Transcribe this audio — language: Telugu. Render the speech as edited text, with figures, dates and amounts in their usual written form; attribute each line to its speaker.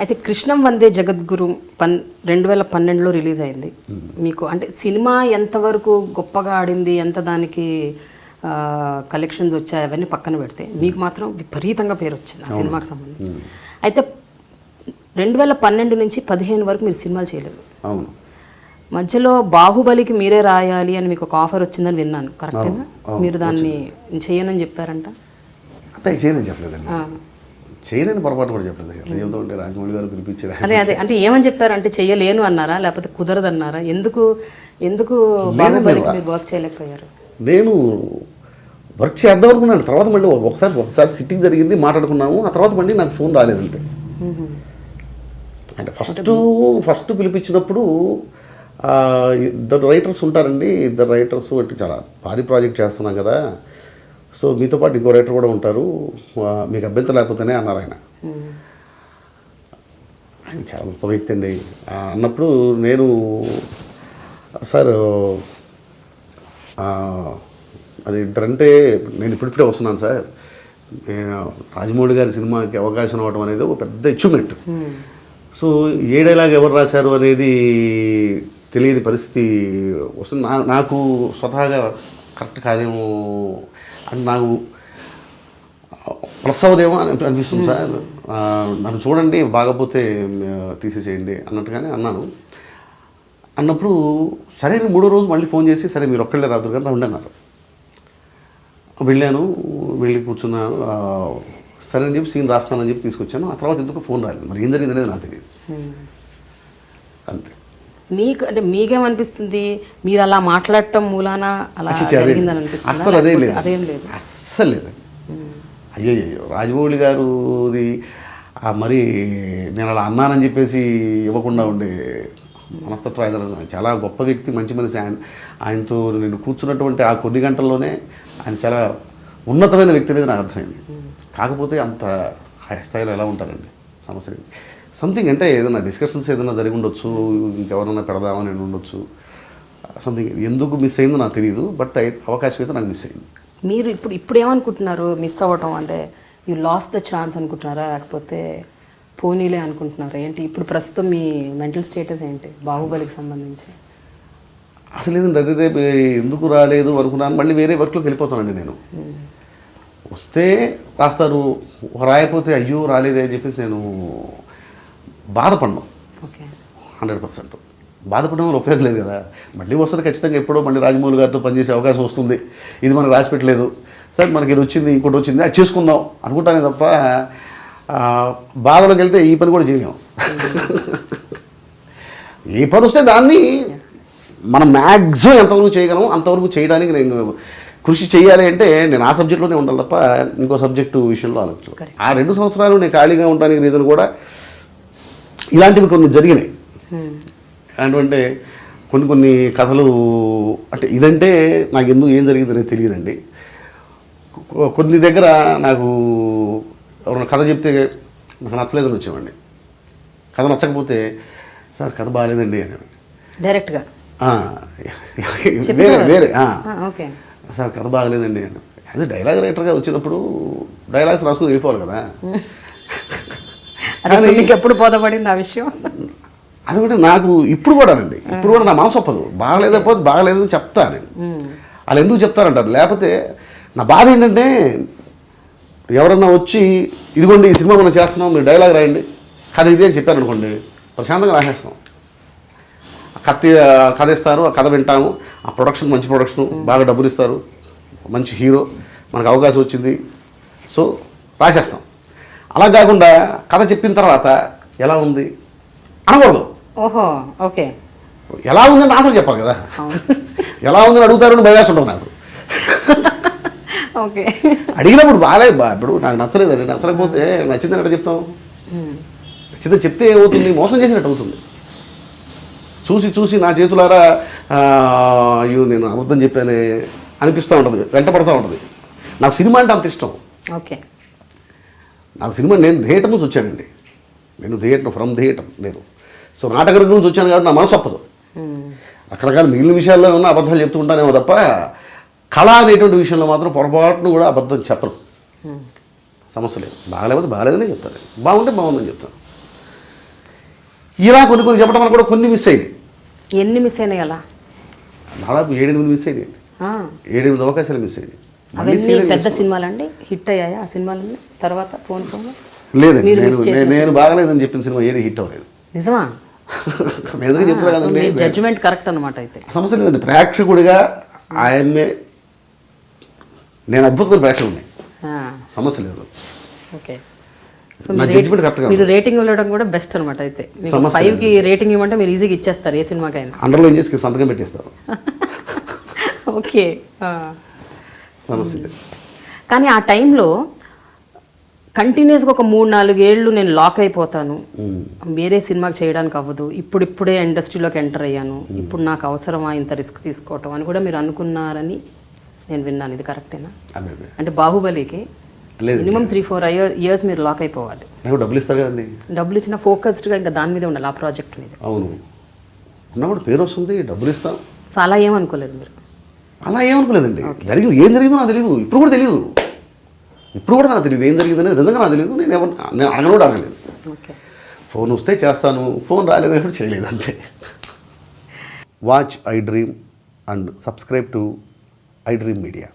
Speaker 1: అయితే కృష్ణం వందే జగద్గురు 2012లో రిలీజ్ అయింది. మీకు అంటే సినిమా ఎంతవరకు గొప్పగా ఆడింది, ఎంత దానికి కలెక్షన్స్ వచ్చాయి అవన్నీ పక్కన పెడితే మీకు మాత్రం విపరీతంగా పేరు వచ్చింది ఆ సినిమాకి సంబంధించి. అయితే 2012 నుంచి 2015 వరకు మీరు సినిమాలు చేయలేదు.
Speaker 2: అవును.
Speaker 1: మధ్యలో బాహుబలికి మీరే రాయాలి అని మీకు ఒక ఆఫర్ వచ్చిందని విన్నాను, కరెక్టేనా? మీరు దాన్ని చేయనని చెప్పారంట.
Speaker 2: అంటే చేయనని చెప్పలేదండి, చేయనని పొరపాటు కూడా చెప్పలేదు. ఎట్లా చెబుతూ ఉంటే రాజమౌళి గారు పిలిపించారు.
Speaker 1: అదే అంటే ఏమని చెప్పారు? అంటే చెయ్యలేను అన్నారా లేకపోతే కుదరదన్నారా? ఎందుకు బాహుబలికి మీరు వర్క్ చేయలేకపోయారు?
Speaker 2: నేను వర్క్ చేద్దాం అనుకున్నాను. తర్వాత మళ్ళీ ఒకసారి సిట్టింగ్ జరిగింది, మాట్లాడుకున్నాము. ఆ తర్వాత మళ్ళీ నాకు ఫోన్ రాలేదంటే. అంటే ఫస్ట్ పిలిపించినప్పుడు ఇద్దరు రైటర్స్ ఉంటారండి. ఇద్దరు రైటర్స్ అంటే చాలా భారీ ప్రాజెక్ట్ చేస్తున్నాం కదా, సో మీతో పాటు ఇంకో రైటర్ కూడా ఉంటారు, మీకు అభ్యంతరం లేకపోతేనే అన్నారు ఆయన. ఆయన చాలా గొప్ప వ్యక్తి అండి. అన్నప్పుడు నేను సార్ అది ఇద్దరంటే నేను ఇప్పుడిప్పుడే వస్తున్నాను సార్, రాజమౌళి గారి సినిమాకి అవకాశం అవ్వడం అనేది ఒక పెద్ద అచీవ్మెంట్. సో ఏ డైలాగ్ ఎవరు రాశారు అనేది తెలియని పరిస్థితి వస్తుంది. నాకు స్వతహాగా కరెక్ట్ కాదేమో అని నాకు ప్లస్ అవుదేమో అని అనిపిస్తుంది సార్. నన్ను చూడండి, బాగపోతే తీసేసేయండి అన్నట్టుగానే అన్నాను. అన్నప్పుడు సరే 3వ రోజు మళ్ళీ ఫోన్ చేసి సరే మీరు ఒక్కళ్ళే రాదు కదా ఉండన్నారు. వెళ్ళాను, వెళ్ళి కూర్చున్నాను. సరే అని చెప్పి సీన్ రాస్తానని చెప్పి తీసుకొచ్చాను. ఆ తర్వాత ఎందుకు ఫోన్ రాలేదు, మరి ఏం జరిగింది అనేది నాకు తెలియదు. అంతే.
Speaker 1: మీకేమనిపిస్తుంది? మీరు అలా మాట్లాడటం మూలాన అలా జరిగిందని అనిపిస్తుంది?
Speaker 2: అస్సలు అదేం లేదు, అస్సలు లేదు. అయ్యో రాజమౌళి గారుది మరి నేను అలా అన్నానని చెప్పేసి ఇవ్వకుండా ఉండే మనస్తత్వం ఆయన చాలా గొప్ప వ్యక్తి, మంచి మనిషి. ఆయనతో నేను కూర్చున్నటువంటి ఆ కొన్ని గంటల్లోనే ఆయన చాలా ఉన్నతమైన వ్యక్తి అనేది నాకు అర్థమైంది. కాకపోతే అంత హై స్థాయిలో ఎలా ఉంటారండి సమస్య సంథింగ్ అంటే ఏదైనా డిస్కషన్స్ ఏదైనా జరిగి ఉండొచ్చు, ఇంకెవరైనా పెడదామని ఉండొచ్చు, సంథింగ్. ఎందుకు మిస్ అయిందో నాకు తెలియదు, బట్ అవకాశం అయితే నాకు మిస్ అయింది.
Speaker 1: మీరు ఇప్పుడు ఏమనుకుంటున్నారు? మిస్ అవ్వటం అంటే యూ లాస్ట్ ద ఛాన్స్ అనుకుంటున్నారా, లేకపోతే పోనీలే అనుకుంటున్నారా? ఏంటి ఇప్పుడు ప్రస్తుతం మీ మెంటల్ స్టేటస్ ఏంటి బాహుబలికి సంబంధించి?
Speaker 2: అసలు ఏంటంటే రేపు ఎందుకు రాలేదు అనుకున్నాను, మళ్ళీ వేరే వర్క్లోకి వెళ్ళిపోతానండి నేను. వస్తే రాస్తారు, రాయకపోతే అయ్యో రాలేదే అని చెప్పేసి నేను బాధపడను. 100% బాధపడడం వల్ల ఉపయోగం లేదు కదా. మళ్ళీ వస్తుంది ఖచ్చితంగా, ఎప్పుడో మళ్ళీ రాజమౌళి గారితో పనిచేసే అవకాశం వస్తుంది. ఇది మనకు రాసి పెట్టలేదు సార్, మనకి ఇది వచ్చింది ఇంకోటి వచ్చింది అది చేసుకుందాం అనుకుంటానే తప్ప బాధలోకి వెళ్తే ఈ పని కూడా చేయలేము. ఏ పని వస్తే దాన్ని మనం మ్యాక్సిమం ఎంతవరకు చేయగలము అంతవరకు చేయడానికి నేను కృషి చేయాలి. అంటే నేను ఆ సబ్జెక్ట్లోనే ఉండాలి తప్ప ఇంకో సబ్జెక్టు విషయంలో ఆలోచన. ఆ 2 సంవత్సరాలు నేను ఖాళీగా ఉండడానికి రీజన్ కూడా ఇలాంటివి కొన్ని జరిగినాయి. అంటే కొన్ని కథలు అంటే ఇదంటే నాకు ఎందుకు ఏం జరిగింది అనేది తెలియదండి. కొన్ని దగ్గర నాకు ఎవరైనా కథ చెప్తే నాకు నచ్చలేదని వచ్చేవాడిని. కథ నచ్చకపోతే సార్ కథ బాగాలేదండి అనేవాడిని డైరెక్ట్గా. వేరే సార్ కథ బాగలేదండి అని. అదే డైలాగ్ రైటర్గా వచ్చినప్పుడు డైలాగ్స్ రాసుకుని వెళ్ళిపోవాలి కదా.
Speaker 1: ఎప్పుడు బోధపడింది ఆ విషయం?
Speaker 2: అది కూడా నాకు ఇప్పుడు కూడా నా మనసు ఒప్పదు. బాగలేకపోతే బాగలేదని చెప్తాను నేను. వాళ్ళు ఎందుకు చెప్తారంటారు. లేకపోతే నా బాధ ఏంటంటే ఎవరన్నా వచ్చి ఇదిగోండి ఈ సినిమా మనం చేస్తున్నాం మీరు డైలాగ్ రాయండి కథ ఇది అని చెప్పారు అనుకోండి, ప్రశాంతంగా రాసేస్తాం. కథ ఇస్తారు, ఆ కథ వింటాము, ఆ ప్రొడక్షన్ మంచి ప్రొడక్షన్, బాగా డబ్బులు ఇస్తారు, మంచి హీరో, మనకు అవకాశం వచ్చింది, సో రాసేస్తాం. అలా కాకుండా కథ చెప్పిన తర్వాత ఎలా ఉంది అనకూడదు.
Speaker 1: ఓహో ఓకే.
Speaker 2: ఎలా ఉందని ఆన్సర్ చెప్పాలి కదా. ఎలా ఉందని అడుగుతారని భయాసం ఉంటుంది నాకు.
Speaker 1: ఓకే
Speaker 2: అడిగినప్పుడు బాగాలేదు, ఇప్పుడు నాకు నచ్చలేదండి, నచ్చలేకపోతే నచ్చిందని ఎట్లా చెప్తాం? నచ్చిందని చెప్తే ఏమవుతుంది, మోసం చేసినట్టు అవుతుంది. చూసి నా చేతులారా అయ్యో నేను అబద్ధం చెప్పానే అనిపిస్తూ ఉంటుంది, వెంటపడుతూ ఉంటుంది. నాకు సినిమా అంటే అంత ఇష్టం.
Speaker 1: ఓకే.
Speaker 2: నాకు సినిమా నేను థియేటర్ నుంచి వచ్చానండి, ఫ్రమ్ థియేటర్ నేను. సో నాటకం నుంచి వచ్చాను కాబట్టి నా మనసు ఒప్పదు. రకరకాల మిగిలిన విషయాల్లో ఉన్న అబద్ధాలు చెప్తూ ఉంటానేమో తప్ప కళ అనేటువంటి విషయంలో మాత్రం పొరపాటును కూడా అబద్ధం చెప్పను. సమస్య లేదు. బాగాలేకపోతే బాగాలేదనే చెప్తాను, బాగుంటే బాగుందని చెప్తాను. ఇలా కొన్ని చెప్పడం వల్ల కూడా కొన్ని మిస్ అయింది.
Speaker 1: ఎన్ని మిస్ అయినాయి అలా?
Speaker 2: దాదాపు 7-8 మిస్ అయింది. 7-8 అవకాశాలు మిస్ అయింది.
Speaker 1: అవన్నీ పెద్ద సినిమాలండి, హిట్ అయ్యాయా ఆ సినిమాలన్నీ తర్వాత ఫోన్
Speaker 2: లేదండి, నేను బాగలేదని చెప్పిన సినిమా ఏది హిట్ అవ్వలేదు.
Speaker 1: నిజమా?
Speaker 2: ఎందుకు చెప్తున్నా కదండి,
Speaker 1: జడ్జిమెంట్ కరెక్ట్ అనమాట. అయితే
Speaker 2: సమస్య లేదండి, ప్రేక్షకుడిగా ఆయన్నే నేను అద్భుతమైన ప్రేక్షకుడిని, సమస్య లేదు.
Speaker 1: ఓకే,
Speaker 2: మీరు
Speaker 1: రేటింగ్ ఇవ్వడం కూడా బెస్ట్ అనమాట. అయితే 5కి రేటింగ్ ఇవ్వమంటే మీరు ఈజీగా ఇచ్చేస్తారు ఏ సినిమాకైనా.
Speaker 2: అండర్లైన్ చేసి సంతకం పెట్టేస్తారు.
Speaker 1: ఓకే,
Speaker 2: సమస్య లేదు.
Speaker 1: కానీ ఆ టైంలో కంటిన్యూస్గా ఒక 3-4 ఏళ్ళు నేను లాక్ అయిపోతాను, వేరే సినిమాకి చేయడానికి అవ్వదు, ఇప్పుడిప్పుడే ఇండస్ట్రీలోకి ఎంటర్ అయ్యాను, ఇప్పుడు నాకు అవసరమా ఇంత రిస్క్ తీసుకోవటం అని కూడా మీరు అనుకున్నారని నేను విన్నాను. ఇది కరెక్టేనా? అంటే బాహుబలికి మినిమం 3-4 ఇయర్స్ మీరు లాక్ అయిపోవాలి.
Speaker 2: డబ్బులు ఇస్తారు కదండి,
Speaker 1: డబ్బులు ఇచ్చిన ఫోకస్డ్గా ఇంకా దాని మీదే ఉండాలి, ఆ ప్రాజెక్ట్ మీద.
Speaker 2: అవును, ఉన్నప్పుడు పేరు వస్తుంది, డబ్బులు ఇస్తాం.
Speaker 1: సో అలా ఏమనుకోలేదు మీరు?
Speaker 2: అలా ఏమనుకోలేదండి, జరిగింది ఏం జరిగిందో నాకు తెలియదు, ఇప్పుడు కూడా తెలియదు, నాకు తెలియదు ఏం జరిగింది అనేది, నిజంగా నాకు తెలియదు. నేను అడగను కూడా అడగలేదు.
Speaker 1: ఓకే,
Speaker 2: ఫోన్ వస్తే చేస్తాను, ఫోన్ రాలేదు కూడా చేయలేదు, అంతే. Watch I dream and subscribe to I dream media.